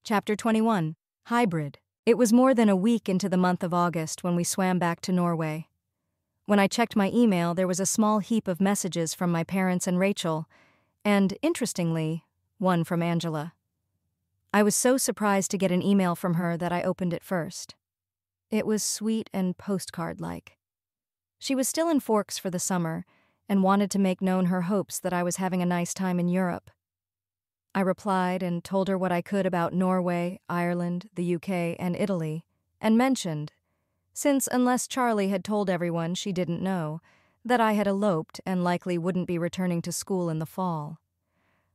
Chapter 21. Hybrid. It was more than a week into the month of August when we swam back to Norway. When I checked my email, there was a small heap of messages from my parents and Rachel, and, interestingly, one from Angela. I was so surprised to get an email from her that I opened it first. It was sweet and postcard-like. She was still in Forks for the summer and wanted to make known her hopes that I was having a nice time in Europe. I replied and told her what I could about Norway, Ireland, the UK, and Italy, and mentioned, since unless Charlie had told everyone she didn't know, that I had eloped and likely wouldn't be returning to school in the fall.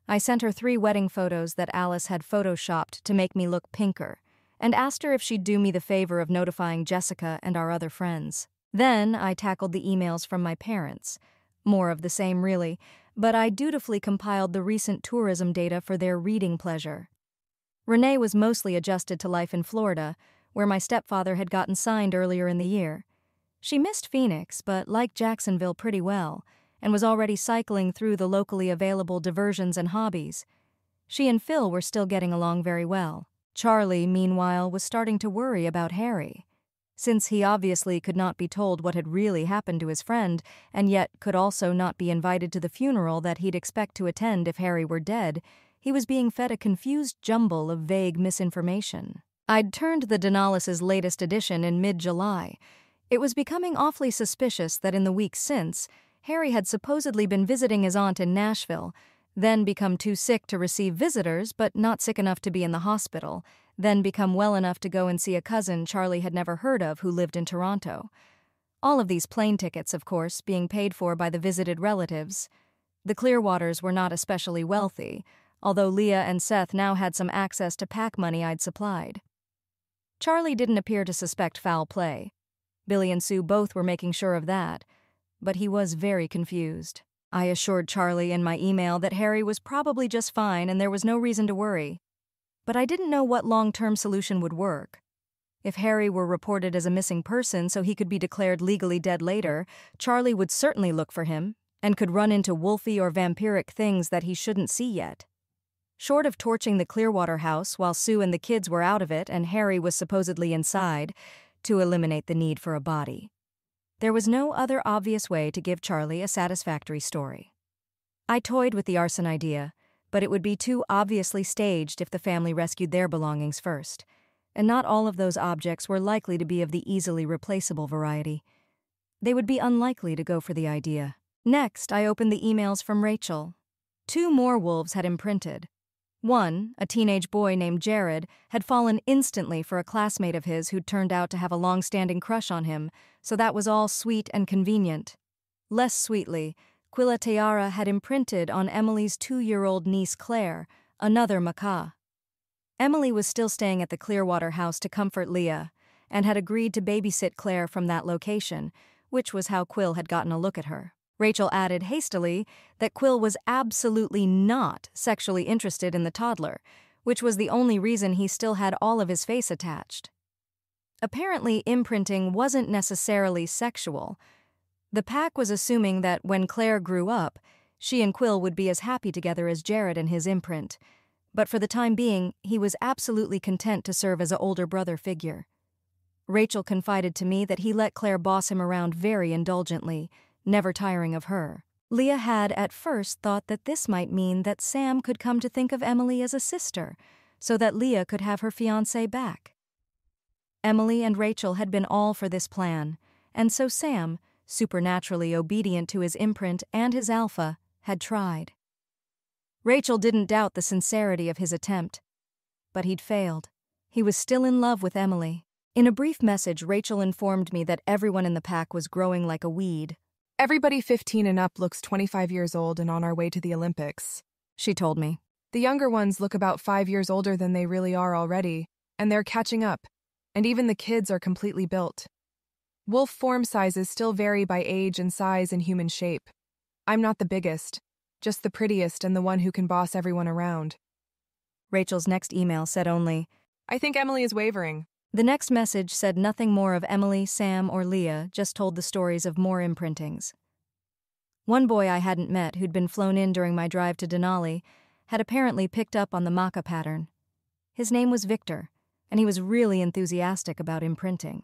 I sent her 3 wedding photos that Alice had photoshopped to make me look pinker, and asked her if she'd do me the favor of notifying Jessica and our other friends. Then I tackled the emails from my parents. More of the same, really, but I dutifully compiled the recent tourism data for their reading pleasure. Renee was mostly adjusted to life in Florida, where my stepfather had gotten signed earlier in the year. She missed Phoenix, but liked Jacksonville pretty well, and was already cycling through the locally available diversions and hobbies. She and Phil were still getting along very well. Charlie, meanwhile, was starting to worry about Harry. Since he obviously could not be told what had really happened to his friend, and yet could also not be invited to the funeral that he'd expect to attend if Harry were dead, he was being fed a confused jumble of vague misinformation. I'd turned the Denalis's latest edition in mid-July. It was becoming awfully suspicious that in the weeks since, Harry had supposedly been visiting his aunt in Nashville, then become too sick to receive visitors but not sick enough to be in the hospital, then become well enough to go and see a cousin Charlie had never heard of who lived in Toronto. All of these plane tickets, of course, being paid for by the visited relatives. The Clearwaters were not especially wealthy, although Leah and Seth now had some access to pack money I'd supplied. Charlie didn't appear to suspect foul play. Billy and Sue both were making sure of that, but he was very confused. I assured Charlie in my email that Harry was probably just fine and there was no reason to worry. But I didn't know what long-term solution would work. If Harry were reported as a missing person so he could be declared legally dead later, Charlie would certainly look for him and could run into wolfy or vampiric things that he shouldn't see yet. Short of torching the Clearwater house while Sue and the kids were out of it and Harry was supposedly inside, to eliminate the need for a body. There was no other obvious way to give Charlie a satisfactory story. I toyed with the arson idea, but it would be too obviously staged if the family rescued their belongings first, and not all of those objects were likely to be of the easily replaceable variety. They would be unlikely to go for the idea. Next, I opened the emails from Rachel. 2 more wolves had imprinted. One, a teenage boy named Jared, had fallen instantly for a classmate of his who'd turned out to have a long-standing crush on him, so that was all sweet and convenient. Less sweetly, Quilla Tiara had imprinted on Emily's 2-year-old niece Claire, another macaw. Emily was still staying at the Clearwater house to comfort Leah, and had agreed to babysit Claire from that location, which was how Quill had gotten a look at her. Rachel added hastily that Quill was absolutely not sexually interested in the toddler, which was the only reason he still had all of his face attached. Apparently, imprinting wasn't necessarily sexual. The pack was assuming that when Claire grew up, she and Quill would be as happy together as Jared and his imprint, but for the time being, he was absolutely content to serve as an older brother figure. Rachel confided to me that he let Claire boss him around very indulgently, never tiring of her. Leah had at first thought that this might mean that Sam could come to think of Emily as a sister, so that Leah could have her fiancé back. Emily and Rachel had been all for this plan, and so Sam, supernaturally obedient to his imprint and his alpha, had tried. Rachel didn't doubt the sincerity of his attempt, but he'd failed. He was still in love with Emily. In a brief message, Rachel informed me that everyone in the pack was growing like a weed. Everybody 15 and up looks 25 years old and on our way to the Olympics, she told me. The younger ones look about 5 years older than they really are already, and they're catching up, and even the kids are completely built. Wolf form sizes still vary by age and size and human shape. I'm not the biggest, just the prettiest and the one who can boss everyone around. Rachel's next email said only, I think Emily is wavering. The next message said nothing more of Emily, Sam, or Leah, just told the stories of more imprintings. One boy I hadn't met, who'd been flown in during my drive to Denali, had apparently picked up on the maca pattern. His name was Victor, and he was really enthusiastic about imprinting.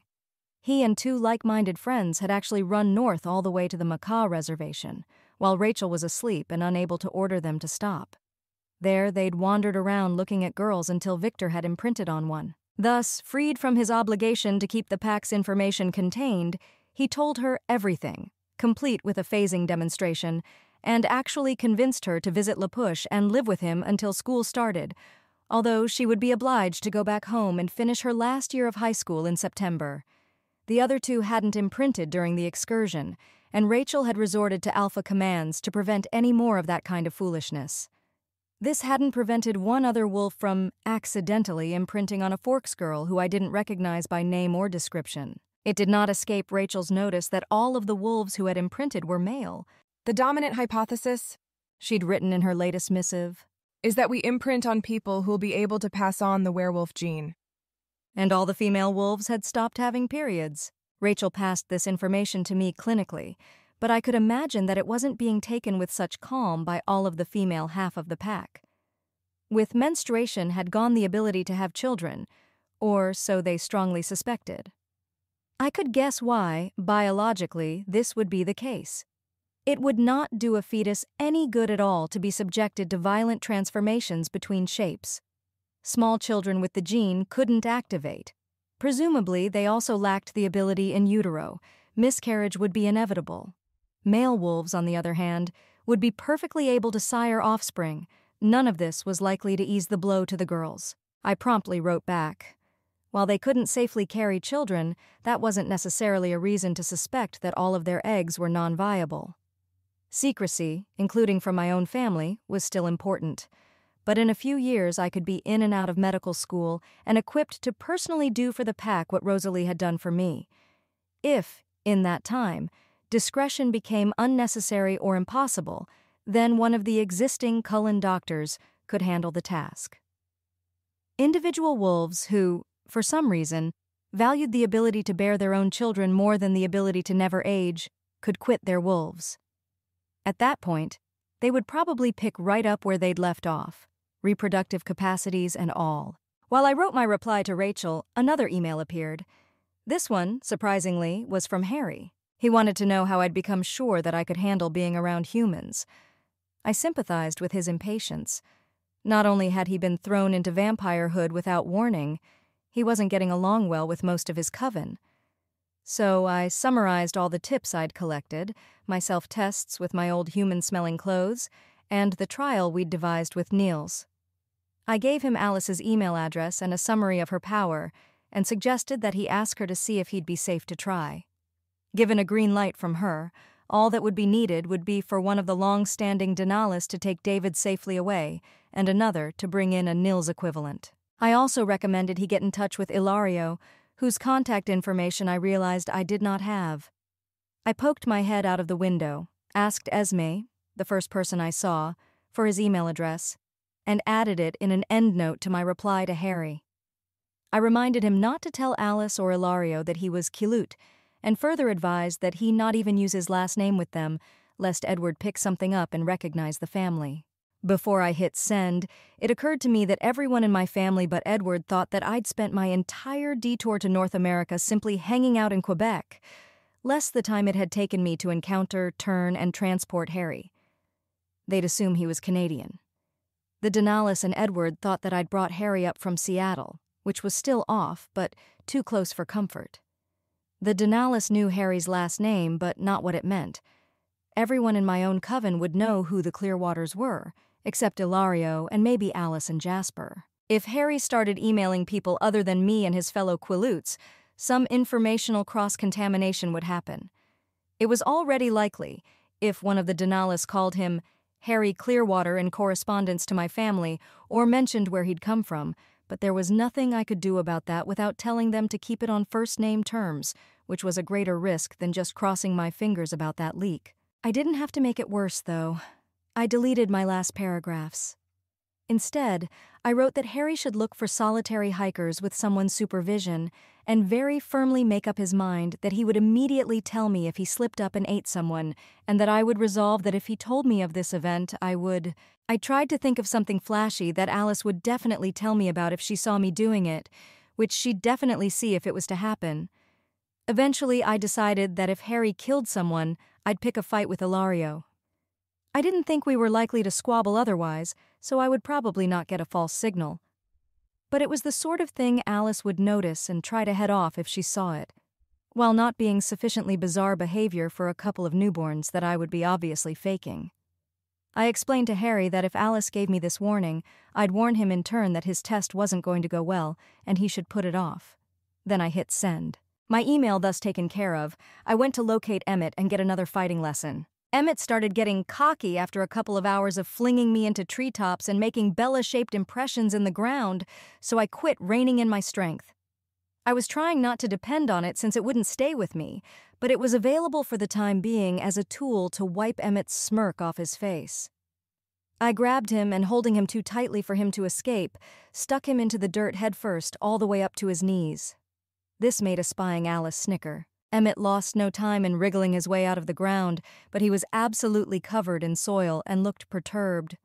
He and 2 like-minded friends had actually run north all the way to the Macaw reservation, while Rachel was asleep and unable to order them to stop. There, they'd wandered around looking at girls until Victor had imprinted on one. Thus, freed from his obligation to keep the pack's information contained, he told her everything, complete with a phasing demonstration, and actually convinced her to visit La Push and live with him until school started, although she would be obliged to go back home and finish her last year of high school in September. The other 2 hadn't imprinted during the excursion, and Rachel had resorted to alpha commands to prevent any more of that kind of foolishness. This hadn't prevented one other wolf from accidentally imprinting on a Forks girl who I didn't recognize by name or description. It did not escape Rachel's notice that all of the wolves who had imprinted were male. The dominant hypothesis, She'd written in her latest missive, is that we imprint on people who'll be able to pass on the werewolf gene. and all the female wolves had stopped having periods. Rachel passed this information to me clinically, but I could imagine that it wasn't being taken with such calm by all of the female half of the pack. With menstruation had gone the ability to have children, or so they strongly suspected. I could guess why, biologically, this would be the case. It would not do a fetus any good at all to be subjected to violent transformations between shapes. Small children with the gene couldn't activate. Presumably, they also lacked the ability in utero. Miscarriage would be inevitable. Male wolves, on the other hand, would be perfectly able to sire offspring. None of this was likely to ease the blow to the girls. I promptly wrote back. While they couldn't safely carry children, that wasn't necessarily a reason to suspect that all of their eggs were non-viable. Secrecy, including from my own family, was still important. But in a few years I could be in and out of medical school and equipped to personally do for the pack what Rosalie had done for me. If, in that time, discretion became unnecessary or impossible, then one of the existing Cullen doctors could handle the task. Individual wolves who, for some reason, valued the ability to bear their own children more than the ability to never age, could quit their wolves. At that point, they would probably pick right up where they'd left off, reproductive capacities and all. While I wrote my reply to Rachel, another email appeared. This one, surprisingly, was from Harry. He wanted to know how I'd become sure that I could handle being around humans. I sympathized with his impatience. Not only had he been thrown into vampirehood without warning, he wasn't getting along well with most of his coven. So I summarized all the tips I'd collected, my self-tests with my old human-smelling clothes, and the trial we'd devised with Niels. I gave him Alice's email address and a summary of her power, and suggested that he ask her to see if he'd be safe to try. Given a green light from her, all that would be needed would be for one of the long-standing Denalis to take David safely away, and another to bring in a Niels equivalent. I also recommended he get in touch with Ilario, whose contact information I realized I did not have. I poked my head out of the window, asked Esme, the first person I saw, for his email address, and added it in an endnote to my reply to Harry. I reminded him not to tell Alice or Ilario that he was Kilut, and further advised that he not even use his last name with them, lest Edward pick something up and recognize the family. Before I hit send, it occurred to me that everyone in my family but Edward thought that I'd spent my entire detour to North America simply hanging out in Quebec, less the time it had taken me to encounter, turn, and transport Harry. They'd assume he was Canadian. The Denalis and Edward thought that I'd brought Harry up from Seattle, which was still off, but too close for comfort. The Denalis knew Harry's last name, but not what it meant. Everyone in my own coven would know who the Clearwaters were, except Ilario and maybe Alice and Jasper. If Harry started emailing people other than me and his fellow Quiluts, some informational cross-contamination would happen. It was already likely, if one of the Denalis called him Harry Clearwater in correspondence to my family or mentioned where he'd come from, but there was nothing I could do about that without telling them to keep it on first-name terms, which was a greater risk than just crossing my fingers about that leak. I didn't have to make it worse, though. I deleted my last paragraphs. Instead, I wrote that Harry should look for solitary hikers with someone's supervision and very firmly make up his mind that he would immediately tell me if he slipped up and ate someone, and that I would resolve that if he told me of this event, I tried to think of something flashy that Alice would definitely tell me about if she saw me doing it, which she'd definitely see if it was to happen. Eventually, I decided that if Harry killed someone, I'd pick a fight with Ilario. I didn't think we were likely to squabble otherwise, so I would probably not get a false signal. But it was the sort of thing Alice would notice and try to head off if she saw it, while not being sufficiently bizarre behavior for a couple of newborns that I would be obviously faking. I explained to Harry that if Alice gave me this warning, I'd warn him in turn that his test wasn't going to go well and he should put it off. Then I hit send. My email thus taken care of, I went to locate Emmett and get another fighting lesson. Emmett started getting cocky after a couple of hours of flinging me into treetops and making Bella-shaped impressions in the ground, so I quit reining in my strength. I was trying not to depend on it since it wouldn't stay with me, but it was available for the time being as a tool to wipe Emmett's smirk off his face. I grabbed him and, holding him too tightly for him to escape, stuck him into the dirt headfirst all the way up to his knees. This made a spying Alice snicker. Emmett lost no time in wriggling his way out of the ground, but he was absolutely covered in soil and looked perturbed.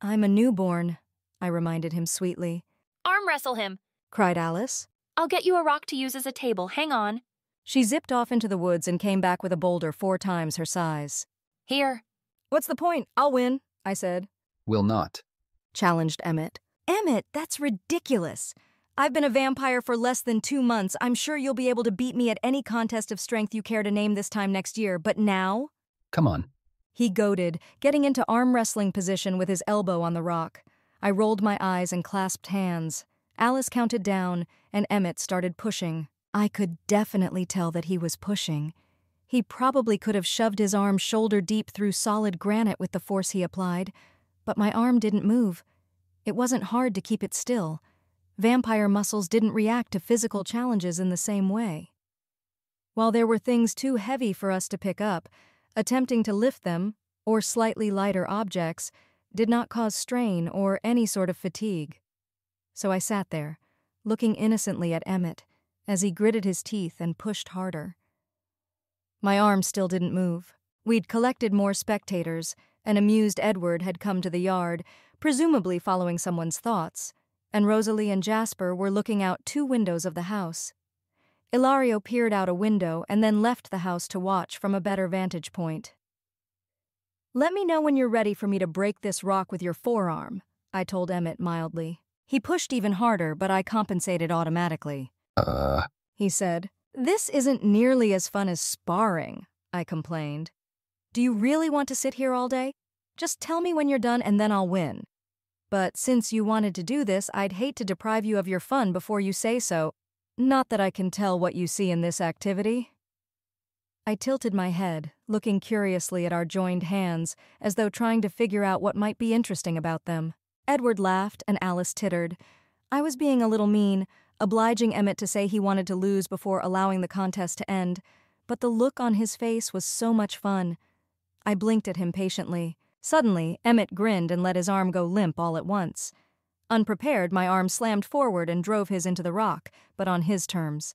"I'm a newborn," I reminded him sweetly. "Arm wrestle him," cried Alice. "I'll get you a rock to use as a table. Hang on." She zipped off into the woods and came back with a boulder 4 times her size. "Here." "What's the point? I'll win," I said. "Will not," challenged Emmett. "Emmett, that's ridiculous. I've been a vampire for less than 2 months. I'm sure you'll be able to beat me at any contest of strength you care to name this time next year, but now?" "Come on." He goaded, getting into arm wrestling position with his elbow on the rock. I rolled my eyes and clasped hands. Alice counted down, and Emmett started pushing. I could definitely tell that he was pushing. He probably could have shoved his arm shoulder deep through solid granite with the force he applied, but my arm didn't move. It wasn't hard to keep it still. Vampire muscles didn't react to physical challenges in the same way. While there were things too heavy for us to pick up, attempting to lift them, or slightly lighter objects, did not cause strain or any sort of fatigue. So I sat there, looking innocently at Emmett, as he gritted his teeth and pushed harder. My arm still didn't move. We'd collected more spectators. An amused Edward had come to the yard, presumably following someone's thoughts, and Rosalie and Jasper were looking out 2 windows of the house. Ilario peered out a window and then left the house to watch from a better vantage point. "Let me know when you're ready for me to break this rock with your forearm," I told Emmett mildly. He pushed even harder, but I compensated automatically. He said. "This isn't nearly as fun as sparring," I complained. "Do you really want to sit here all day? Just tell me when you're done and then I'll win. But since you wanted to do this, I'd hate to deprive you of your fun before you say so. Not that I can tell what you see in this activity." I tilted my head, looking curiously at our joined hands, as though trying to figure out what might be interesting about them. Edward laughed and Alice tittered. I was being a little mean, obliging Emmett to say he wanted to lose before allowing the contest to end, but the look on his face was so much fun. I blinked at him patiently. Suddenly, Emmett grinned and let his arm go limp all at once. Unprepared, my arm slammed forward and drove his into the rock, but on his terms.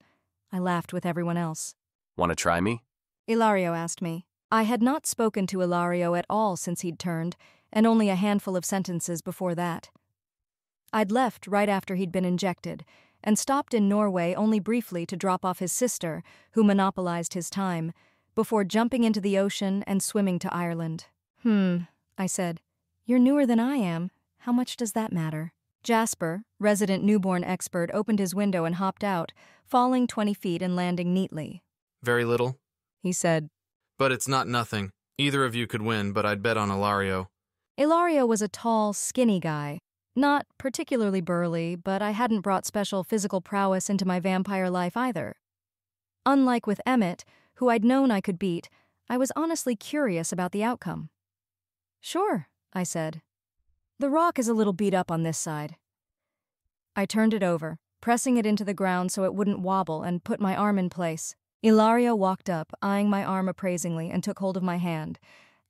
I laughed with everyone else. "Want to try me?" Ilario asked me. I had not spoken to Ilario at all since he'd turned, and only a handful of sentences before that. I'd left right after he'd been injected, and stopped in Norway only briefly to drop off his sister, who monopolized his time, before jumping into the ocean and swimming to Ireland. I said. "You're newer than I am. How much does that matter?" Jasper, resident newborn expert, opened his window and hopped out, falling 20 feet and landing neatly. "Very little," he said. "But it's not nothing. Either of you could win, but I'd bet on Ilario." Ilario was a tall, skinny guy. Not particularly burly, but I hadn't brought special physical prowess into my vampire life either. Unlike with Emmett, who I'd known I could beat, I was honestly curious about the outcome. "Sure," I said. "The rock is a little beat up on this side." I turned it over, pressing it into the ground so it wouldn't wobble, and put my arm in place. Ilario walked up, eyeing my arm appraisingly, and took hold of my hand.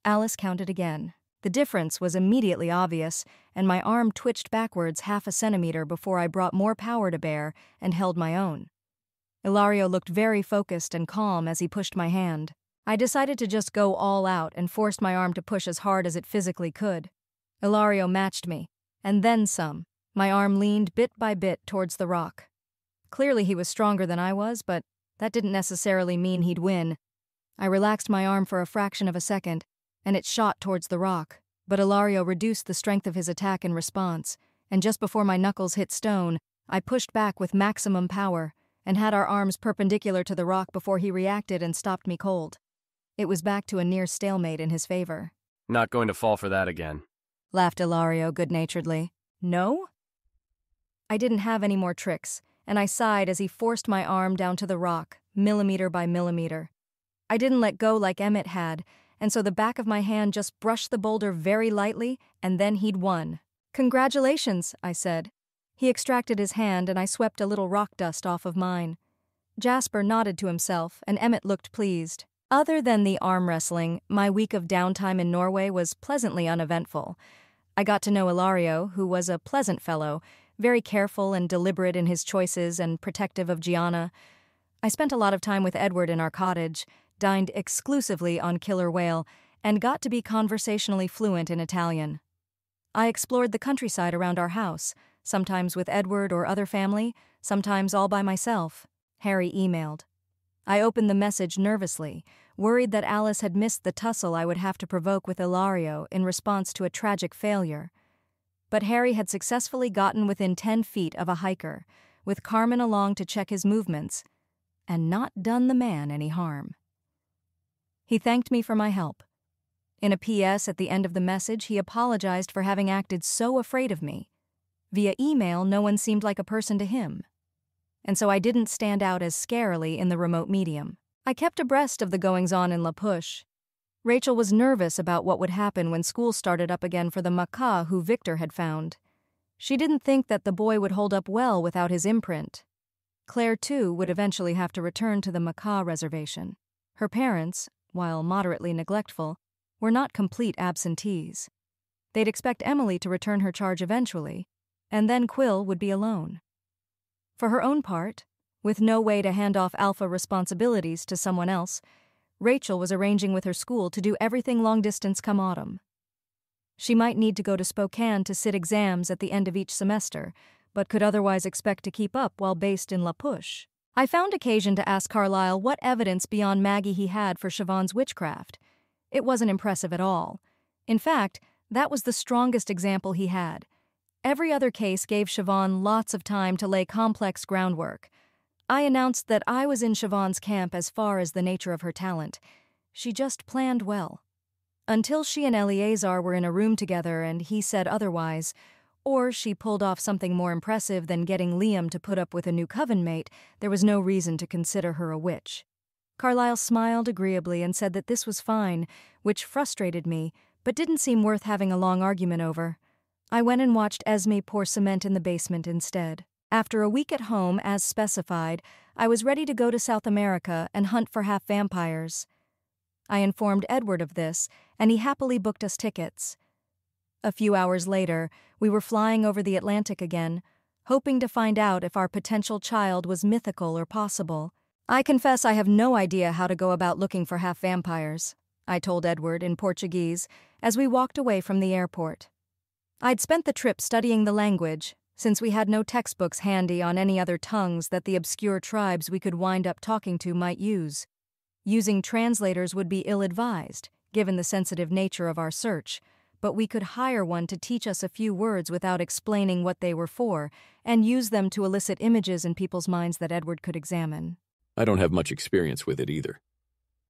Alice counted again. The difference was immediately obvious, and my arm twitched backwards half a centimeter before I brought more power to bear and held my own. Ilario looked very focused and calm as he pushed my hand. I decided to just go all out and forced my arm to push as hard as it physically could. Ilario matched me, and then some. My arm leaned bit by bit towards the rock. Clearly he was stronger than I was, but that didn't necessarily mean he'd win. I relaxed my arm for a fraction of a second, and it shot towards the rock, but Ilario reduced the strength of his attack in response, and just before my knuckles hit stone, I pushed back with maximum power and had our arms perpendicular to the rock before he reacted and stopped me cold. It was back to a near stalemate in his favor. Not going to fall for that again, Laughed Ilario good-naturedly. No? I didn't have any more tricks, and I sighed as he forced my arm down to the rock, millimeter by millimeter. I didn't let go like Emmett had, and so the back of my hand just brushed the boulder very lightly, and then he'd won. Congratulations, I said. He extracted his hand, and I swept a little rock dust off of mine. Jasper nodded to himself, and Emmett looked pleased. Other than the arm wrestling, my week of downtime in Norway was pleasantly uneventful. I got to know Ilario, who was a pleasant fellow, very careful and deliberate in his choices and protective of Gianna. I spent a lot of time with Edward in our cottage, dined exclusively on killer whale, and got to be conversationally fluent in Italian. I explored the countryside around our house, sometimes with Edward or other family, sometimes all by myself. Harry emailed. I opened the message nervously, worried that Alice had missed the tussle I would have to provoke with Ilario in response to a tragic failure. But Harry had successfully gotten within 10 feet of a hiker, with Carmen along to check his movements, and not done the man any harm. He thanked me for my help. In a PS at the end of the message, he apologized for having acted so afraid of me. Via email, no one seemed like a person to him. And so I didn't stand out as scarily in the remote medium. I kept abreast of the goings-on in La Push. Rachel was nervous about what would happen when school started up again for the macaw who Victor had found. She didn't think that the boy would hold up well without his imprint. Claire, too, would eventually have to return to the macaw reservation. Her parents, while moderately neglectful, were not complete absentees. They'd expect Emily to return her charge eventually, and then Quill would be alone. For her own part, with no way to hand off alpha responsibilities to someone else, Rachel was arranging with her school to do everything long-distance come autumn. She might need to go to Spokane to sit exams at the end of each semester, but could otherwise expect to keep up while based in La Push. I found occasion to ask Carlisle what evidence beyond Maggie he had for Siobhan's witchcraft. It wasn't impressive at all. In fact, that was the strongest example he had. Every other case gave Siobhan lots of time to lay complex groundwork. I announced that I was in Siobhan's camp as far as the nature of her talent. She just planned well. Until she and Eleazar were in a room together and he said otherwise, or she pulled off something more impressive than getting Liam to put up with a new coven mate, there was no reason to consider her a witch. Carlisle smiled agreeably and said that this was fine, which frustrated me, but didn't seem worth having a long argument over. I went and watched Esme pour cement in the basement instead. After a week at home, as specified, I was ready to go to South America and hunt for half-vampires. I informed Edward of this, and he happily booked us tickets. A few hours later, we were flying over the Atlantic again, hoping to find out if our potential child was mythical or possible. I confess I have no idea how to go about looking for half-vampires, I told Edward in Portuguese as we walked away from the airport. I'd spent the trip studying the language, since we had no textbooks handy on any other tongues that the obscure tribes we could wind up talking to might use. Using translators would be ill-advised, given the sensitive nature of our search, but we could hire one to teach us a few words without explaining what they were for, and use them to elicit images in people's minds that Edward could examine. I don't have much experience with it either.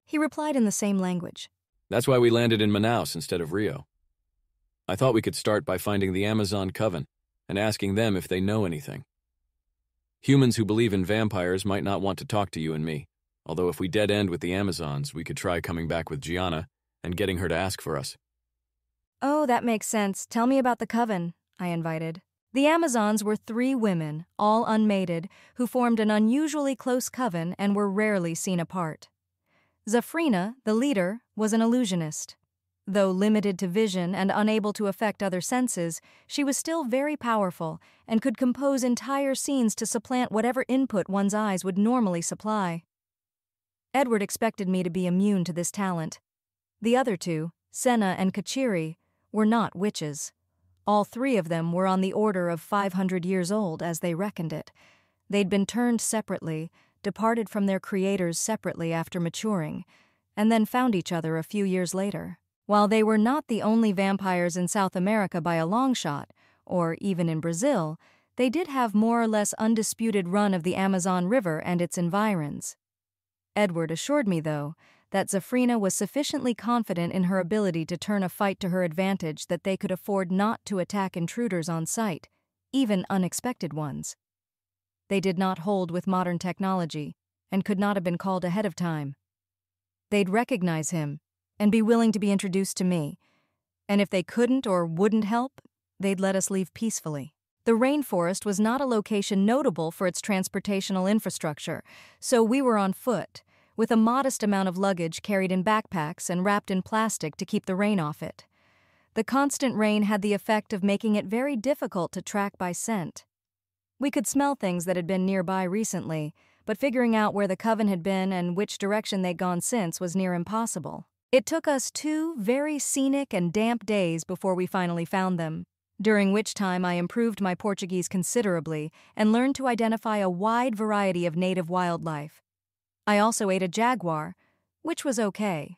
He replied in the same language. That's why we landed in Manaus instead of Rio. I thought we could start by finding the Amazon Coven and asking them if they know anything. Humans who believe in vampires might not want to talk to you and me, although if we dead end with the Amazons, we could try coming back with Gianna and getting her to ask for us. Oh, that makes sense. Tell me about the coven, I invited. The Amazons were 3 women, all unmated, who formed an unusually close coven and were rarely seen apart. Zafrina, the leader, was an illusionist. Though limited to vision and unable to affect other senses, she was still very powerful and could compose entire scenes to supplant whatever input one's eyes would normally supply. Edward expected me to be immune to this talent. The other two, Senna and Kachiri, were not witches. All three of them were on the order of 500 years old, as they reckoned it. They'd been turned separately, departed from their creators separately after maturing, and then found each other a few years later. While they were not the only vampires in South America by a long shot, or even in Brazil, they did have more or less undisputed run of the Amazon River and its environs. Edward assured me, though, that Zafrina was sufficiently confident in her ability to turn a fight to her advantage that they could afford not to attack intruders on sight, even unexpected ones. They did not hold with modern technology and could not have been called ahead of time. They'd recognize him and be willing to be introduced to me, and if they couldn't or wouldn't help, they'd let us leave peacefully. The rainforest was not a location notable for its transportational infrastructure, so we were on foot, with a modest amount of luggage carried in backpacks and wrapped in plastic to keep the rain off it. The constant rain had the effect of making it very difficult to track by scent. We could smell things that had been nearby recently, but figuring out where the coven had been and which direction they'd gone since was near impossible. It took us 2 very scenic and damp days before we finally found them, during which time I improved my Portuguese considerably and learned to identify a wide variety of native wildlife. I also ate a jaguar, which was okay.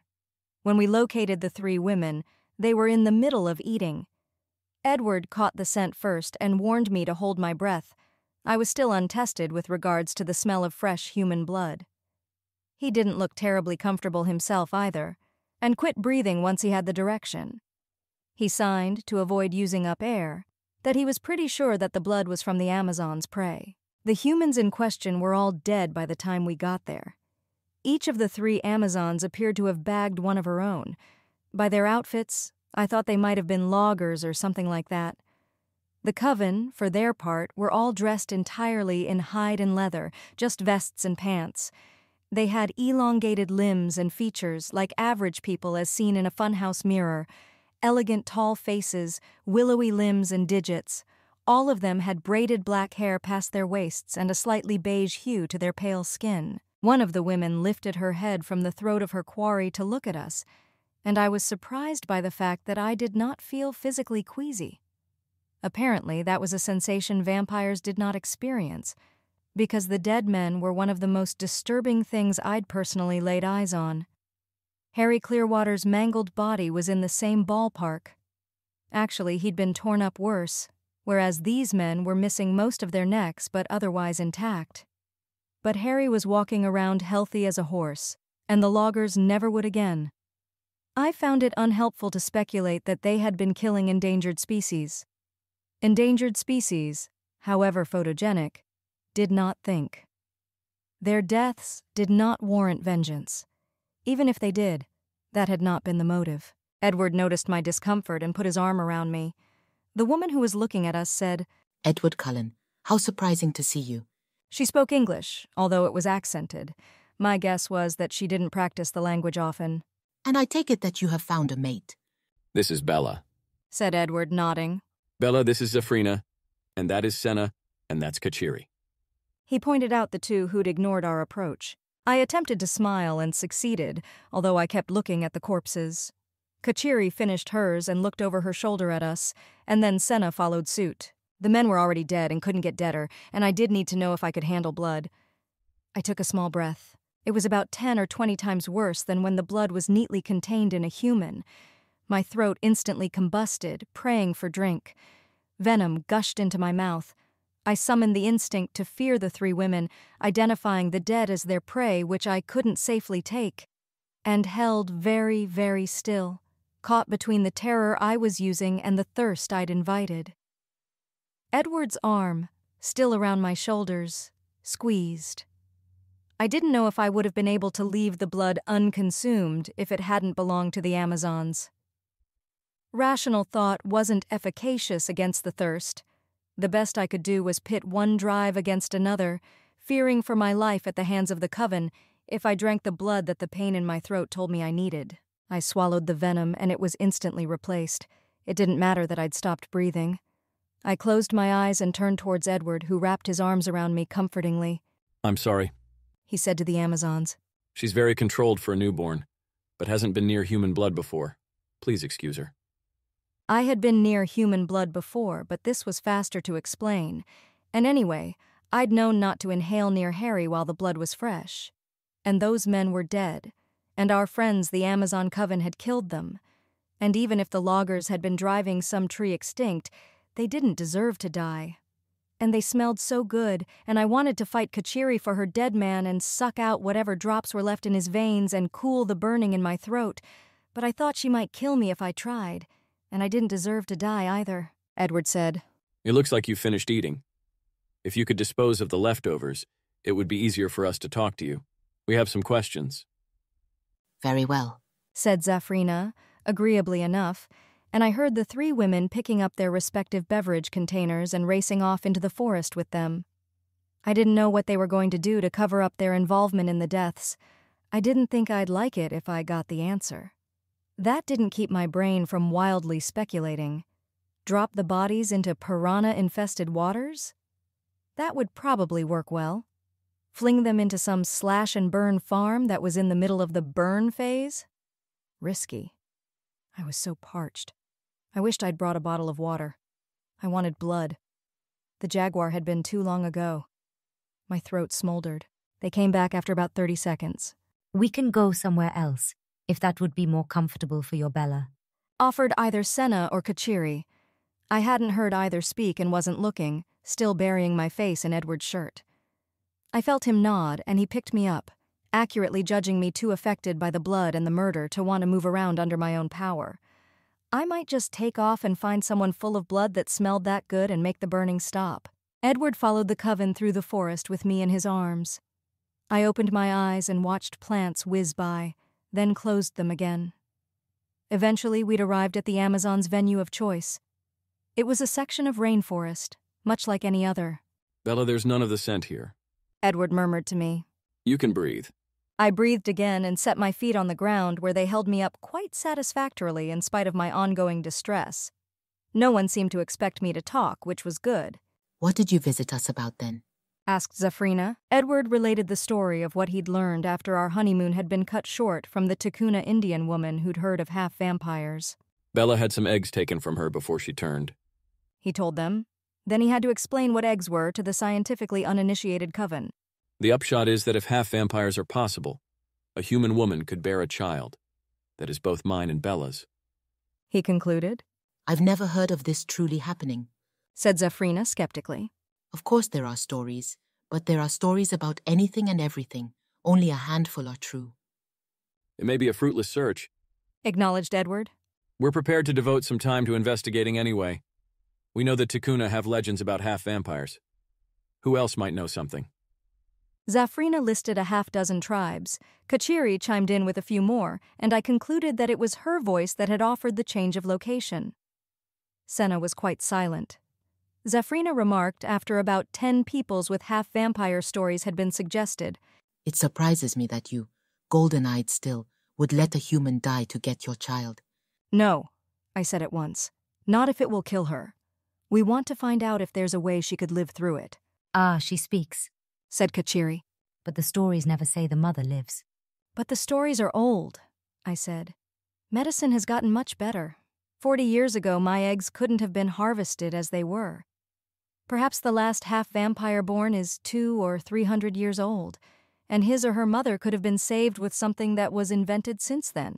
When we located the 3 women, they were in the middle of eating. Edward caught the scent first and warned me to hold my breath. I was still untested with regards to the smell of fresh human blood. He didn't look terribly comfortable himself either, and quit breathing once he had the direction. He signed, to avoid using up air, that he was pretty sure that the blood was from the Amazon's prey. The humans in question were all dead by the time we got there. Each of the 3 Amazons appeared to have bagged one of her own. By their outfits, I thought they might have been loggers or something like that. The coven, for their part, were all dressed entirely in hide and leather, just vests and pants. They had elongated limbs and features like average people as seen in a funhouse mirror, elegant tall faces, willowy limbs and digits. All of them had braided black hair past their waists and a slightly beige hue to their pale skin. One of the women lifted her head from the throat of her quarry to look at us, and I was surprised by the fact that I did not feel physically queasy. Apparently, that was a sensation vampires did not experience, because the dead men were one of the most disturbing things I'd personally laid eyes on. Harry Clearwater's mangled body was in the same ballpark. Actually, he'd been torn up worse, whereas these men were missing most of their necks but otherwise intact. But Harry was walking around healthy as a horse, and the loggers never would again. I found it unhelpful to speculate that they had been killing endangered species. Endangered species, however photogenic, did not think. Their deaths did not warrant vengeance. Even if they did, that had not been the motive. Edward noticed my discomfort and put his arm around me. The woman who was looking at us said, "Edward Cullen, how surprising to see you." She spoke English, although it was accented. My guess was that she didn't practice the language often. "And I take it that you have found a mate." This is Bella. Said Edward, nodding. Bella, this is Zafrina, and that is Senna, and that's Kachiri. He pointed out the 2 who'd ignored our approach. I attempted to smile and succeeded, although I kept looking at the corpses. Kachiri finished hers and looked over her shoulder at us, and then Senna followed suit. The men were already dead and couldn't get deader, and I did need to know if I could handle blood. I took a small breath. It was about 10 or 20 times worse than when the blood was neatly contained in a human. My throat instantly combusted, praying for drink. Venom gushed into my mouth. I summoned the instinct to fear the 3 women, identifying the dead as their prey, which I couldn't safely take, and held very, very still, caught between the terror I was using and the thirst I'd invited. Edward's arm, still around my shoulders, squeezed. I didn't know if I would have been able to leave the blood unconsumed if it hadn't belonged to the Amazons. Rational thought wasn't efficacious against the thirst. The best I could do was pit one drive against another, fearing for my life at the hands of the coven if I drank the blood that the pain in my throat told me I needed. I swallowed the venom and it was instantly replaced. It didn't matter that I'd stopped breathing. I closed my eyes and turned towards Edward, who wrapped his arms around me comfortingly. I'm sorry. He said to the Amazons. She's very controlled for a newborn, but hasn't been near human blood before. Please excuse her. I had been near human blood before, but this was faster to explain. And anyway, I'd known not to inhale near Harry while the blood was fresh. And those men were dead, and our friends, the Amazon Coven, had killed them. And even if the loggers had been driving some tree extinct, they didn't deserve to die. And they smelled so good, and I wanted to fight Kachiri for her dead man and suck out whatever drops were left in his veins and cool the burning in my throat. But I thought she might kill me if I tried, and I didn't deserve to die either, Edward said. It looks like you finished eating. If you could dispose of the leftovers, it would be easier for us to talk to you. We have some questions. Very well, said Zafrina, agreeably enough, and I heard the three women picking up their respective beverage containers and racing off into the forest with them. I didn't know what they were going to do to cover up their involvement in the deaths. I didn't think I'd like it if I got the answer. That didn't keep my brain from wildly speculating. Drop the bodies into piranha-infested waters? That would probably work well. Fling them into some slash-and-burn farm that was in the middle of the burn phase? Risky. I was so parched. I wished I'd brought a bottle of water. I wanted blood. The jaguar had been too long ago. My throat smoldered. They came back after about 30 seconds. We can go somewhere else, if that would be more comfortable for your Bella. Offered either Senna or Kachiri. I hadn't heard either speak and wasn't looking, still burying my face in Edward's shirt. I felt him nod, and he picked me up, accurately judging me too affected by the blood and the murder to want to move around under my own power. I might just take off and find someone full of blood that smelled that good and make the burning stop. Edward followed the coven through the forest with me in his arms. I opened my eyes and watched plants whiz by, then closed them again. Eventually, we'd arrived at the Amazon's venue of choice. It was a section of rainforest, much like any other. Bella, there's none of the scent here. Edward murmured to me. You can breathe. I breathed again and set my feet on the ground where they held me up quite satisfactorily in spite of my ongoing distress. No one seemed to expect me to talk, which was good. What did you visit us about then? Asked Zafrina. Edward related the story of what he'd learned after our honeymoon had been cut short from the Takuna Indian woman who'd heard of half-vampires. Bella had some eggs taken from her before she turned. He told them. Then he had to explain what eggs were to the scientifically uninitiated coven. The upshot is that if half-vampires are possible, a human woman could bear a child. That is both mine and Bella's. He concluded. I've never heard of this truly happening, said Zafrina skeptically. Of course there are stories, but there are stories about anything and everything. Only a handful are true. It may be a fruitless search, acknowledged Edward. We're prepared to devote some time to investigating anyway. We know that Takuna have legends about half-vampires. Who else might know something? Zafrina listed a half-dozen tribes. Kachiri chimed in with a few more, and I concluded that it was her voice that had offered the change of location. Senna was quite silent. Zafrina remarked after about 10 peoples with half-vampire stories had been suggested. It surprises me that you, golden-eyed still, would let a human die to get your child. No, I said at once. Not if it will kill her. We want to find out if there's a way she could live through it. Ah, she speaks, said Kachiri. But the stories never say the mother lives. But the stories are old, I said. Medicine has gotten much better. 40 years ago, my eggs couldn't have been harvested as they were. Perhaps the last half-vampire born is 200 or 300 years old, and his or her mother could have been saved with something that was invented since then.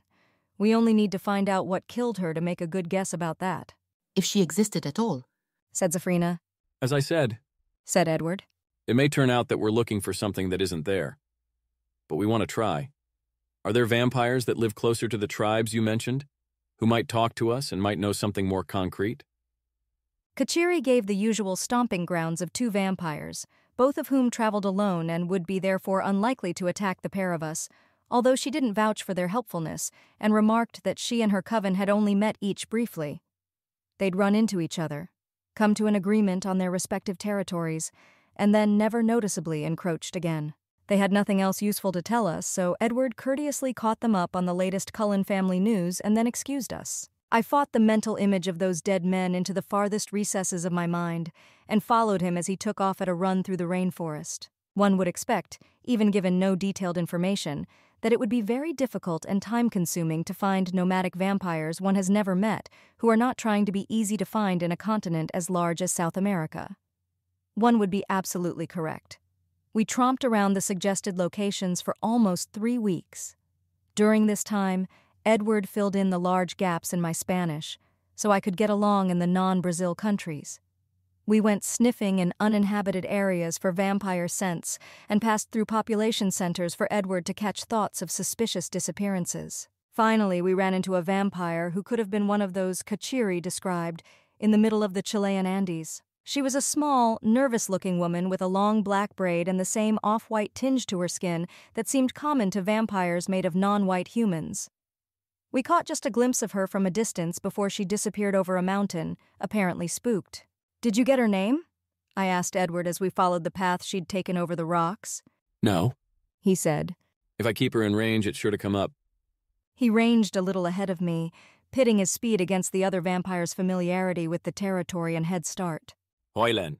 We only need to find out what killed her to make a good guess about that. If she existed at all, said Zafrina. As I said, Edward. It may turn out that we're looking for something that isn't there. But we want to try. Are there vampires that live closer to the tribes you mentioned, who might talk to us and might know something more concrete? Kachiri gave the usual stomping grounds of 2 vampires, both of whom traveled alone and would be therefore unlikely to attack the pair of us, although she didn't vouch for their helpfulness and remarked that she and her coven had only met each briefly. They'd run into each other, come to an agreement on their respective territories, and then never noticeably encroached again. They had nothing else useful to tell us, so Edward courteously caught them up on the latest Cullen family news and then excused us. I fought the mental image of those dead men into the farthest recesses of my mind and followed him as he took off at a run through the rainforest. One would expect, even given no detailed information, that it would be very difficult and time-consuming to find nomadic vampires one has never met who are not trying to be easy to find in a continent as large as South America. One would be absolutely correct. We tromped around the suggested locations for almost 3 weeks. During this time, Edward filled in the large gaps in my Spanish, so I could get along in the non-Brazil countries. We went sniffing in uninhabited areas for vampire scents and passed through population centers for Edward to catch thoughts of suspicious disappearances. Finally, we ran into a vampire who could have been one of those Kachiri described in the middle of the Chilean Andes. She was a small, nervous-looking woman with a long black braid and the same off-white tinge to her skin that seemed common to vampires made of non-white humans. We caught just a glimpse of her from a distance before she disappeared over a mountain, apparently spooked. "Did you get her name?" I asked Edward as we followed the path she'd taken over the rocks. No. He said. If I keep her in range, it's sure to come up. He ranged a little ahead of me, pitting his speed against the other vampire's familiarity with the territory and head start. Hoylen.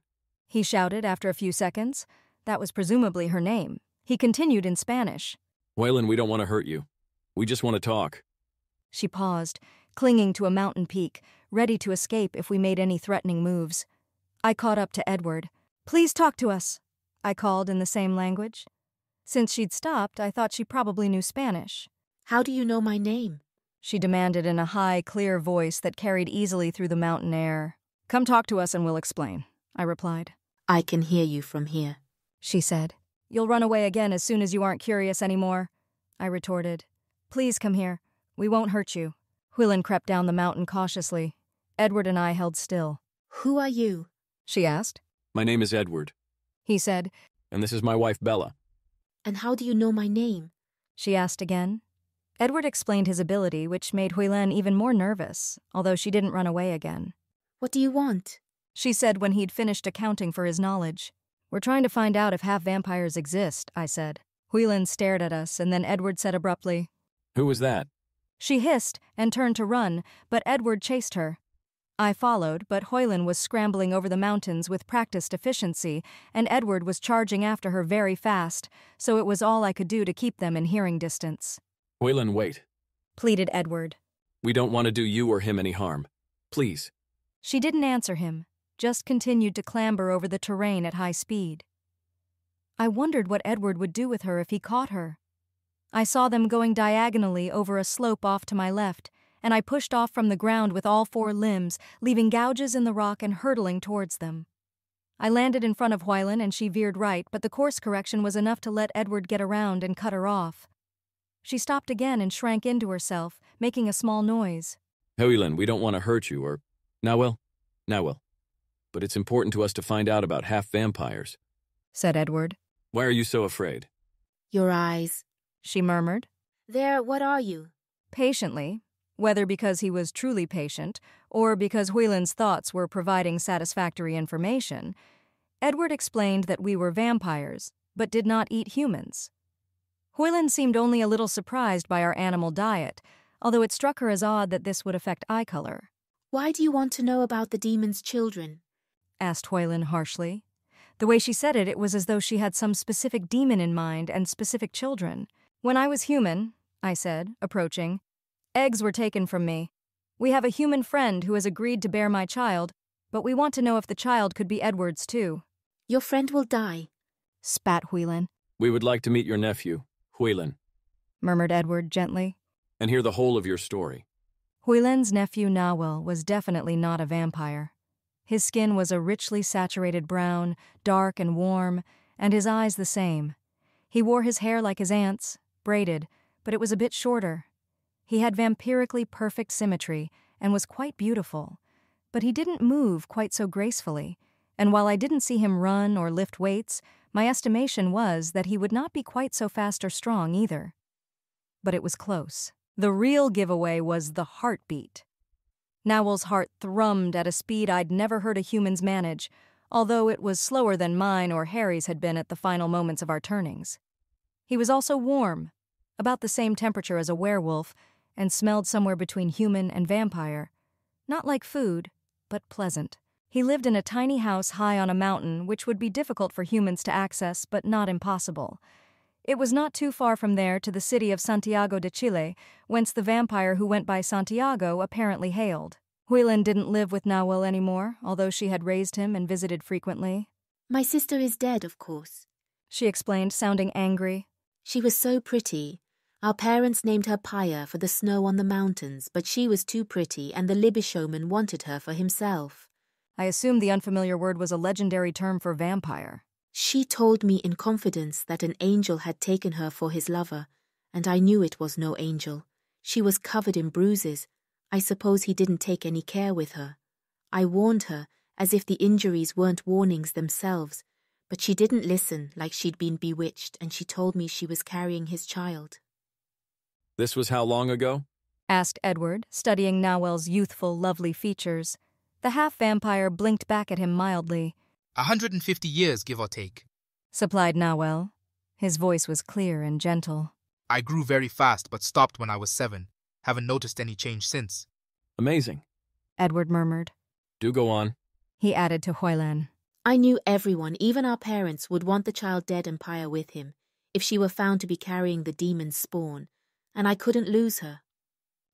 He shouted after a few seconds. That was presumably her name. He continued in Spanish. Hoylen, we don't want to hurt you. We just want to talk. She paused, clinging to a mountain peak, ready to escape if we made any threatening moves. I caught up to Edward. "Please talk to us," I called in the same language. Since she'd stopped, I thought she probably knew Spanish. "How do you know my name?" she demanded in a high, clear voice that carried easily through the mountain air. "Come talk to us and we'll explain," I replied. "I can hear you from here," she said. "You'll run away again as soon as you aren't curious anymore," I retorted. "Please come here. We won't hurt you." Hoylen crept down the mountain cautiously. Edward and I held still. "Who are you?" she asked. My name is Edward. He said. And this is my wife, Bella. "And how do you know my name?" she asked again. Edward explained his ability, which made Hoylen even more nervous, although she didn't run away again. "What do you want?" she said when he'd finished accounting for his knowledge. "We're trying to find out if half-vampires exist," I said. Hoylen stared at us, and then Edward said abruptly, Who was that? She hissed and turned to run, but Edward chased her. I followed, but Hoylen was scrambling over the mountains with practiced efficiency, and Edward was charging after her very fast, so it was all I could do to keep them in hearing distance. Hoylen, wait. Pleaded Edward. We don't want to do you or him any harm. Please. She didn't answer him, just continued to clamber over the terrain at high speed. I wondered what Edward would do with her if he caught her. I saw them going diagonally over a slope off to my left, and I pushed off from the ground with all 4 limbs, leaving gouges in the rock and hurtling towards them. I landed in front of Hoylen and she veered right, but the course correction was enough to let Edward get around and cut her off. She stopped again and shrank into herself, making a small noise. Hoylen, we don't want to hurt you or... Now well. But it's important to us to find out about half-vampires, said Edward. Why are you so afraid? "Your eyes," she murmured. What are you?" Patiently, whether because he was truly patient or because Hoylen's thoughts were providing satisfactory information, Edward explained that we were vampires, but did not eat humans. Hoylen seemed only a little surprised by our animal diet, although it struck her as odd that this would affect eye color. "Why do you want to know about the demon's children?" asked Hoylen harshly. The way she said it, it was as though she had some specific demon in mind and specific children. "When I was human," I said, approaching, "eggs were taken from me. We have a human friend who has agreed to bear my child, but we want to know if the child could be Edward's too." "Your friend will die," spat Hoylen. We would like to meet your nephew, Hoylen, murmured Edward gently, and hear the whole of your story. Hoylen's nephew Nawel was definitely not a vampire. His skin was a richly saturated brown, dark and warm, and his eyes the same. He wore his hair like his aunt's, braided, but it was a bit shorter. He had vampirically perfect symmetry and was quite beautiful, but he didn't move quite so gracefully, and while I didn't see him run or lift weights, my estimation was that he would not be quite so fast or strong either. But it was close. The real giveaway was the heartbeat. Nawel's heart thrummed at a speed I'd never heard a human's manage, although it was slower than mine or Harry's had been at the final moments of our turnings. He was also warm, about the same temperature as a werewolf, and smelled somewhere between human and vampire. Not like food, but pleasant. He lived in a tiny house high on a mountain, which would be difficult for humans to access, but not impossible. It was not too far from there to the city of Santiago de Chile, whence the vampire who went by Santiago apparently hailed. Huilin didn't live with Nahuel anymore, although she had raised him and visited frequently. My sister is dead, of course. She explained, sounding angry. She was so pretty. Our parents named her Paya for the snow on the mountains, but she was too pretty and the Libishoman wanted her for himself. I assumed the unfamiliar word was a legendary term for vampire. She told me in confidence that an angel had taken her for his lover, and I knew it was no angel. She was covered in bruises. I suppose he didn't take any care with her. I warned her, as if the injuries weren't warnings themselves, but she didn't listen, like she'd been bewitched, and she told me she was carrying his child. This was how long ago? Asked Edward, studying Nahuel's youthful, lovely features. The half-vampire blinked back at him mildly. 150 years, give or take, supplied Nahuel. His voice was clear and gentle. I grew very fast but stopped when I was 7. Haven't noticed any change since. Amazing. Edward murmured. Do go on. He added to Huilin. I knew everyone, even our parents, would want the child dead and Paya with him, if she were found to be carrying the demon's spawn, and I couldn't lose her.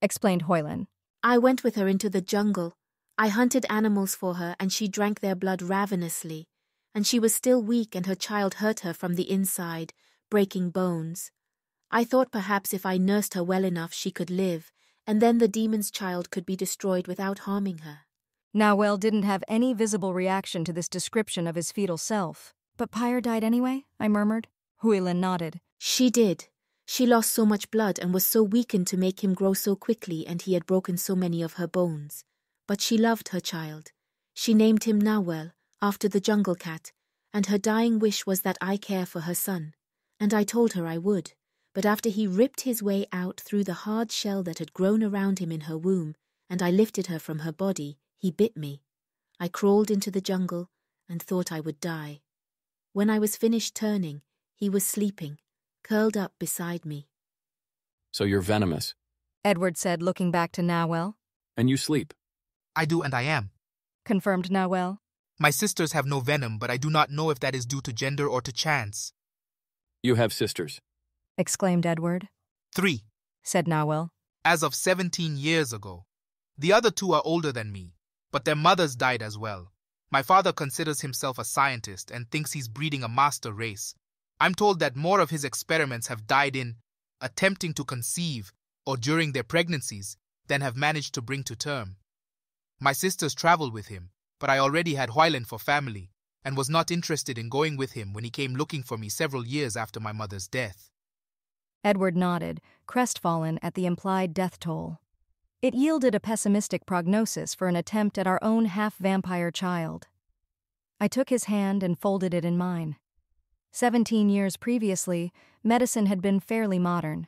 Explained Huilin. I went with her into the jungle. I hunted animals for her, and she drank their blood ravenously, and she was still weak and her child hurt her from the inside, breaking bones. I thought perhaps if I nursed her well enough she could live, and then the demon's child could be destroyed without harming her. Nahuel didn't have any visible reaction to this description of his fetal self. But Pyre died anyway? I murmured. Huilin nodded. She did. She lost so much blood and was so weakened to make him grow so quickly, and he had broken so many of her bones. But she loved her child. She named him Nahuel, after the jungle cat, and her dying wish was that I care for her son. And I told her I would. But after he ripped his way out through the hard shell that had grown around him in her womb, and I lifted her from her body, he bit me. I crawled into the jungle and thought I would die. When I was finished turning, he was sleeping, curled up beside me. So you're venomous. Edward said, looking back to Nahuel. And you sleep. I do and I am. Confirmed Nahuel. My sisters have no venom, but I do not know if that is due to gender or to chance. You have sisters. Exclaimed Edward. 3. Said Nahuel. As of 17 years ago. The other 2 are older than me, but their mothers died as well. My father considers himself a scientist and thinks he's breeding a master race. I'm told that more of his experiments have died in attempting to conceive or during their pregnancies than have managed to bring to term. My sisters travel with him, but I already had Huilin for family and was not interested in going with him when he came looking for me several years after my mother's death. Edward nodded, crestfallen at the implied death toll. It yielded a pessimistic prognosis for an attempt at our own half-vampire child. I took his hand and folded it in mine. 17 years previously, medicine had been fairly modern.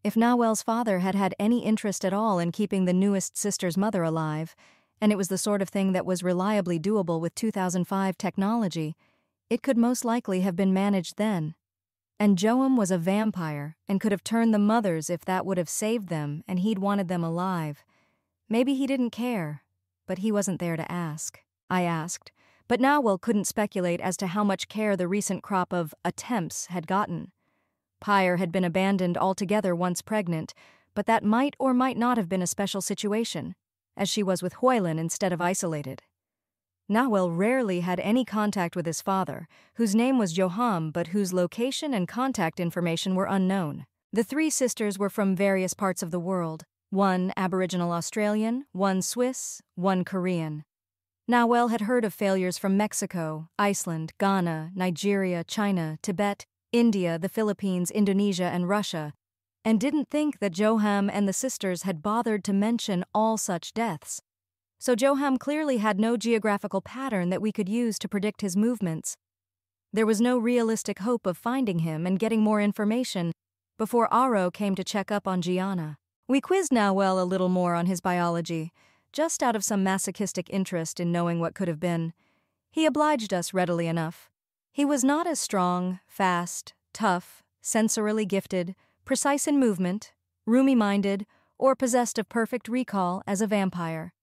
If Nahuel's father had had any interest at all in keeping the newest sister's mother alive, and it was the sort of thing that was reliably doable with 2005 technology, it could most likely have been managed then. And Joam was a vampire and could have turned the mothers if that would have saved them and he'd wanted them alive. Maybe he didn't care, but he wasn't there to ask. I asked, but Nahuel couldn't speculate as to how much care the recent crop of attempts had gotten. Pyre had been abandoned altogether once pregnant, but that might or might not have been a special situation, as she was with Huilin instead of isolated. Nahuel rarely had any contact with his father, whose name was Joham but whose location and contact information were unknown. The 3 sisters were from various parts of the world, one Aboriginal Australian, one Swiss, one Korean. Nahuel had heard of failures from Mexico, Iceland, Ghana, Nigeria, China, Tibet, India, the Philippines, Indonesia, and Russia, and didn't think that Joham and the sisters had bothered to mention all such deaths. So Joham clearly had no geographical pattern that we could use to predict his movements. There was no realistic hope of finding him and getting more information before Aro came to check up on Gianna. We quizzed Nahuel a little more on his biology, just out of some masochistic interest in knowing what could have been. He obliged us readily enough. He was not as strong, fast, tough, sensorily gifted, precise in movement, roomy-minded, or possessed of perfect recall as a vampire.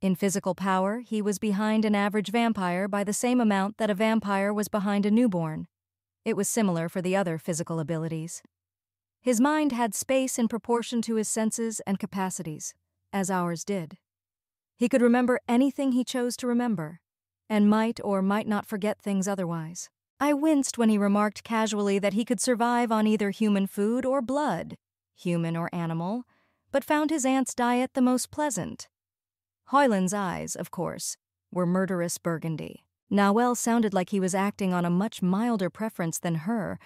In physical power, he was behind an average vampire by the same amount that a vampire was behind a newborn. It was similar for the other physical abilities. His mind had space in proportion to his senses and capacities, as ours did. He could remember anything he chose to remember, and might or might not forget things otherwise. I winced when he remarked casually that he could survive on either human food or blood, human or animal, but found his aunt's diet the most pleasant. Hoyland's eyes, of course, were murderous burgundy. Nawel sounded like he was acting on a much milder preference than her,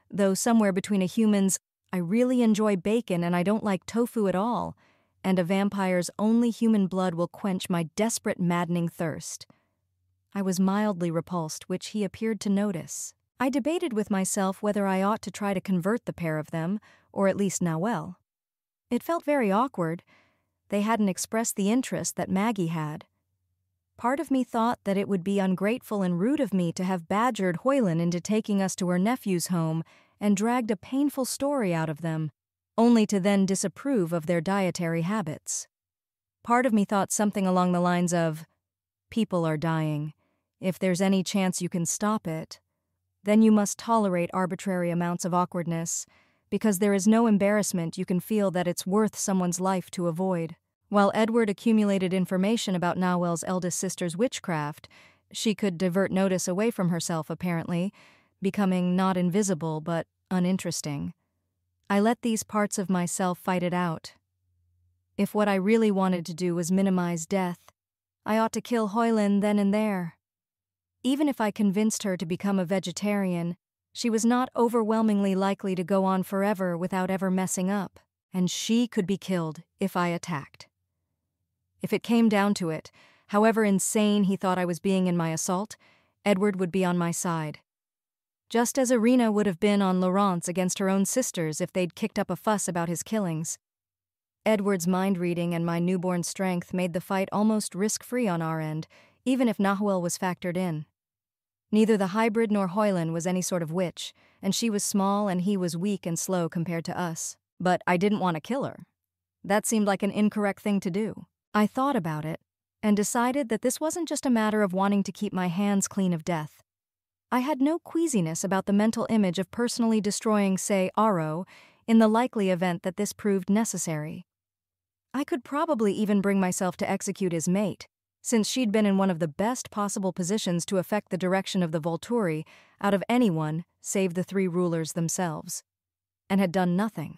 though somewhere between a human's "I really enjoy bacon and I don't like tofu at all," and a vampire's "only human blood will quench my desperate, maddening thirst." I was mildly repulsed, which he appeared to notice. I debated with myself whether I ought to try to convert the pair of them, or at least Nawel. It felt very awkward. They hadn't expressed the interest that Maggie had. Part of me thought that it would be ungrateful and rude of me to have badgered Hoyland into taking us to her nephew's home and dragged a painful story out of them, only to then disapprove of their dietary habits. Part of me thought something along the lines of, "People are dying. If there's any chance you can stop it, then you must tolerate arbitrary amounts of awkwardness, because there is no embarrassment you can feel that it's worth someone's life to avoid." While Edward accumulated information about Nawel's eldest sister's witchcraft, she could divert notice away from herself, apparently, becoming not invisible but uninteresting. I let these parts of myself fight it out. If what I really wanted to do was minimize death, I ought to kill Hoyland then and there. Even if I convinced her to become a vegetarian, she was not overwhelmingly likely to go on forever without ever messing up, and she could be killed if I attacked. If it came down to it, however insane he thought I was being in my assault, Edward would be on my side. Just as Irina would have been on Laurence against her own sisters if they'd kicked up a fuss about his killings. Edward's mind-reading and my newborn strength made the fight almost risk-free on our end, even if Nawel was factored in. Neither the hybrid nor Hoyland was any sort of witch, and she was small and he was weak and slow compared to us. But I didn't want to kill her. That seemed like an incorrect thing to do. I thought about it, and decided that this wasn't just a matter of wanting to keep my hands clean of death. I had no queasiness about the mental image of personally destroying, say, Aro, in the likely event that this proved necessary. I could probably even bring myself to execute his mate, since she'd been in one of the best possible positions to affect the direction of the Volturi out of anyone save the three rulers themselves, and had done nothing.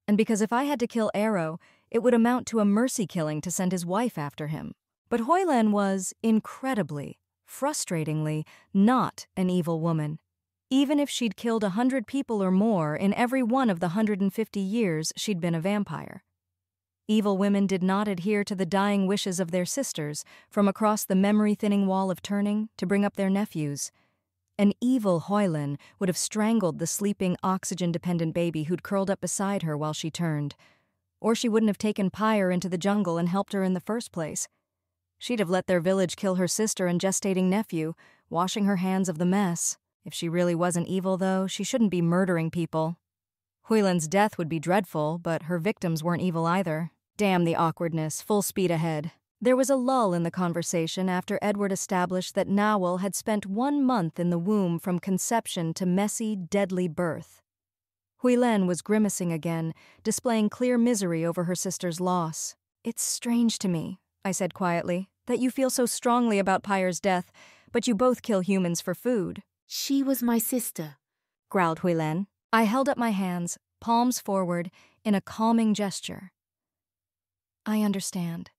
And because if I had to kill Aro, it would amount to a mercy killing to send his wife after him. But Hoyland was, incredibly, frustratingly, not an evil woman, even if she'd killed 100 people or more in every one of the 150 years she'd been a vampire. Evil women did not adhere to the dying wishes of their sisters from across the memory-thinning wall of turning to bring up their nephews. An evil Hoyland would have strangled the sleeping, oxygen-dependent baby who'd curled up beside her while she turned. Or she wouldn't have taken Pyre into the jungle and helped her in the first place. She'd have let their village kill her sister and gestating nephew, washing her hands of the mess. If she really wasn't evil, though, she shouldn't be murdering people. Hoyland's death would be dreadful, but her victims weren't evil either. Damn the awkwardness, full speed ahead. There was a lull in the conversation after Edward established that Nawel had spent 1 month in the womb from conception to messy, deadly birth. Hoyland was grimacing again, displaying clear misery over her sister's loss. "It's strange to me," I said quietly, "that you feel so strongly about Pyre's death, but you both kill humans for food." "She was my sister," growled Hoyland. I held up my hands, palms forward, in a calming gesture. "I understand.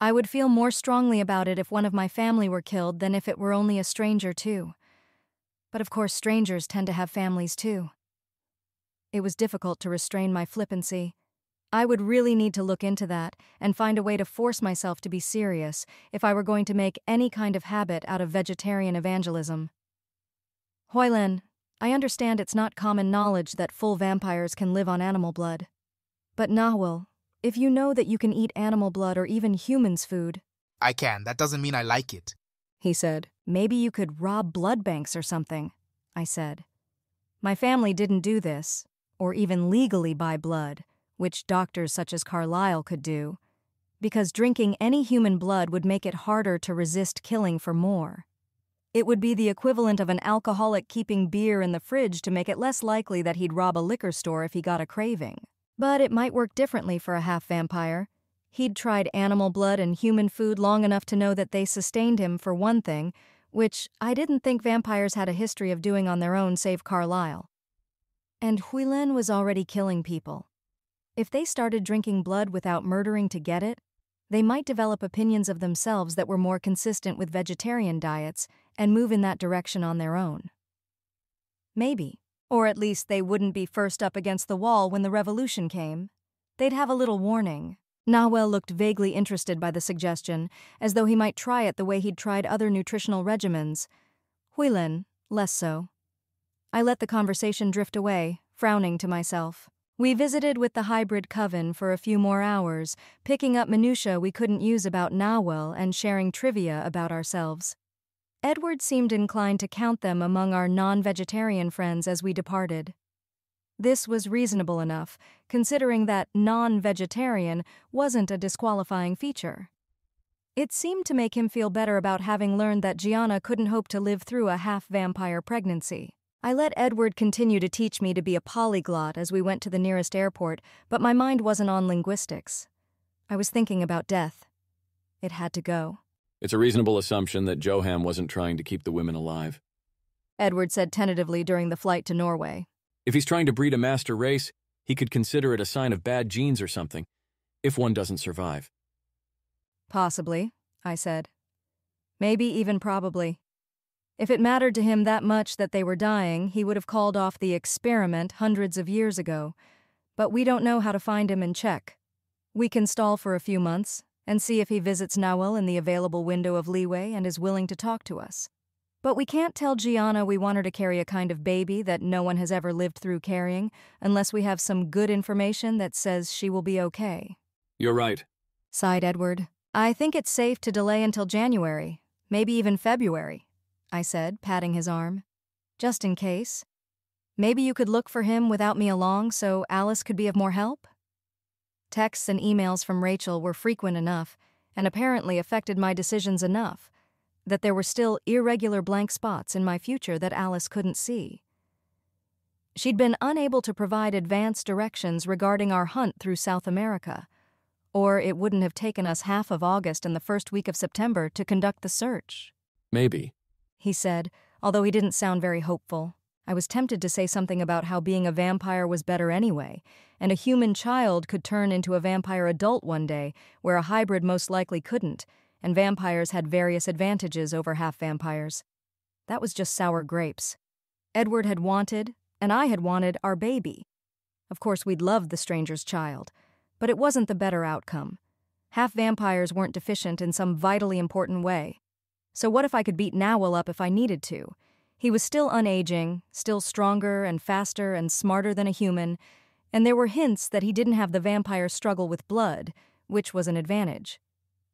I would feel more strongly about it if one of my family were killed than if it were only a stranger, too. But of course strangers tend to have families, too." It was difficult to restrain my flippancy. I would really need to look into that and find a way to force myself to be serious if I were going to make any kind of habit out of vegetarian evangelism. "Hoyland, I understand it's not common knowledge that full vampires can live on animal blood. But Nawel, if you know that you can eat animal blood or even humans' food..." "I can. That doesn't mean I like it," he said. "Maybe you could rob blood banks or something," I said. My family didn't do this, or even legally buy blood, which doctors such as Carlyle could do, because drinking any human blood would make it harder to resist killing for more. It would be the equivalent of an alcoholic keeping beer in the fridge to make it less likely that he'd rob a liquor store if he got a craving. But it might work differently for a half-vampire. He'd tried animal blood and human food long enough to know that they sustained him, for one thing, which I didn't think vampires had a history of doing on their own save Carlyle. And Huilin was already killing people. If they started drinking blood without murdering to get it, they might develop opinions of themselves that were more consistent with vegetarian diets and move in that direction on their own. Maybe. Or at least they wouldn't be first up against the wall when the revolution came. They'd have a little warning. Nawel looked vaguely interested by the suggestion, as though he might try it the way he'd tried other nutritional regimens. Huilin, less so. I let the conversation drift away, frowning to myself. We visited with the hybrid coven for a few more hours, picking up minutiae we couldn't use about Nawel and sharing trivia about ourselves. Edward seemed inclined to count them among our non-vegetarian friends as we departed. This was reasonable enough, considering that non-vegetarian wasn't a disqualifying feature. It seemed to make him feel better about having learned that Gianna couldn't hope to live through a half-vampire pregnancy. I let Edward continue to teach me to be a polyglot as we went to the nearest airport, but my mind wasn't on linguistics. I was thinking about death. It had to go. It's a reasonable assumption that Joham wasn't trying to keep the women alive. Edward said tentatively during the flight to Norway. If he's trying to breed a master race, he could consider it a sign of bad genes or something, if one doesn't survive. Possibly, I said. Maybe even probably. If it mattered to him that much that they were dying, he would have called off the experiment hundreds of years ago. But we don't know how to find him and check. We can stall for a few months and see if he visits Nawel in the available window of leeway and is willing to talk to us. But we can't tell Gianna we want her to carry a kind of baby that no one has ever lived through carrying unless we have some good information that says she will be okay. You're right, sighed Edward. I think it's safe to delay until January, maybe even February, I said, patting his arm. Just in case. Maybe you could look for him without me along so Alice could be of more help? Texts and emails from Rachel were frequent enough, and apparently affected my decisions enough, that there were still irregular blank spots in my future that Alice couldn't see. She'd been unable to provide advance directions regarding our hunt through South America, or it wouldn't have taken us half of August and the first week of September to conduct the search. Maybe, he said, although he didn't sound very hopeful. I was tempted to say something about how being a vampire was better anyway, and a human child could turn into a vampire adult one day, where a hybrid most likely couldn't, and vampires had various advantages over half-vampires. That was just sour grapes. Edward had wanted, and I had wanted, our baby. Of course, we'd loved the stranger's child, but it wasn't the better outcome. Half-vampires weren't deficient in some vitally important way. So what if I could beat Nawel up if I needed to? He was still unaging, still stronger and faster and smarter than a human, and there were hints that he didn't have the vampire struggle with blood, which was an advantage.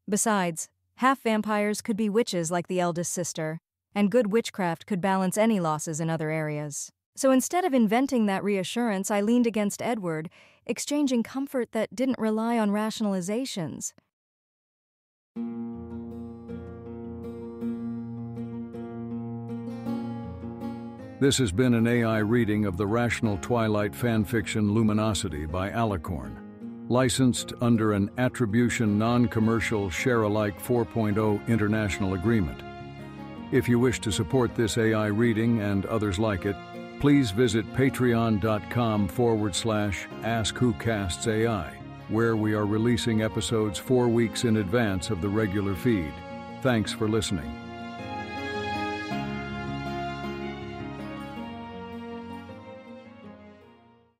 Besides, half-vampires could be witches like the eldest sister, and good witchcraft could balance any losses in other areas. So instead of inventing that reassurance, I leaned against Edward, exchanging comfort that didn't rely on rationalizations. This has been an AI reading of the Rational Twilight fanfiction Luminosity by Alicorn, licensed under an Attribution Non-Commercial Share-alike 4.0 International Agreement. If you wish to support this AI reading and others like it, please visit patreon.com/AskWhoCastsAI, where we are releasing episodes 4 weeks in advance of the regular feed. Thanks for listening.